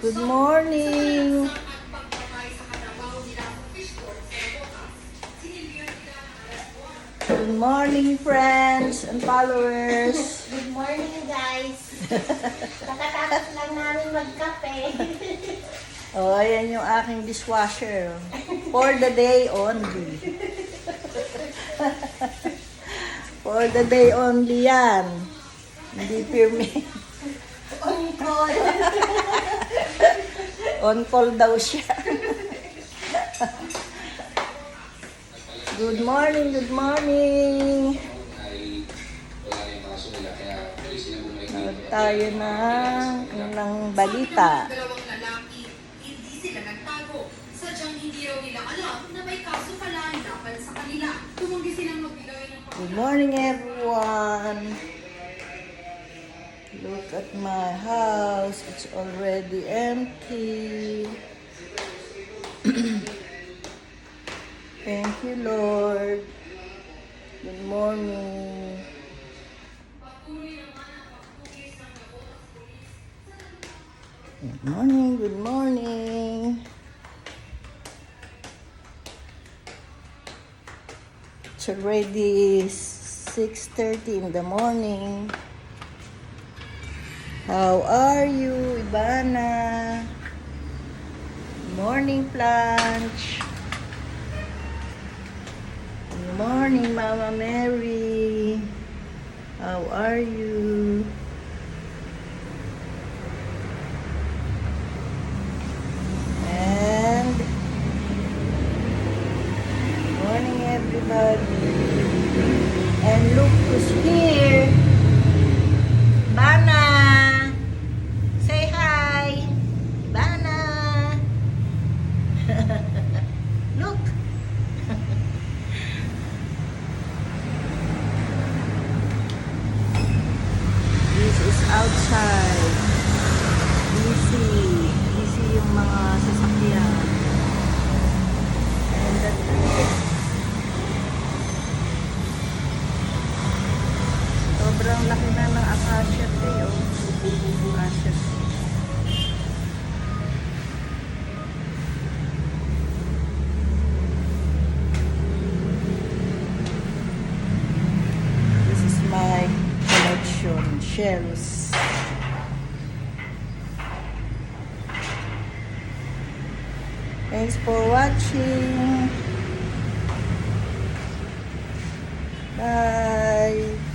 Good morning. Good morning, friends and followers. Good morning, guys. Kakatapos lang namin magkape. Oh, ayan yung aking dishwasher. For the day only. For the day only yan. Hindi pirmi. On call. On call daw siya. Good morning, good morning. Tayo ng balita. Dalawang lalaki, hindi sila nagtago. Sadyang hindi raw nila alam na may kaso pala laban sa kanila. Tumanggi silang magbigay ng Good morning, everyone. Look at my house. It's already empty. Thank you, Lord. Good morning. Good morning, good morning. It's already 6:30 in the morning. How are you, Ivana? Morning, Planch. Good morning, Mama Mary. How are you? And good morning, everybody. And look who's here. Ivana. Say hi. Ivana. Look. This is outside. Easy yung mga sasakyan. And the trees. Sobrang laki na ng acacia tree, oh. Acacia tree. This is my collection, shells. Thanks for watching. Bye.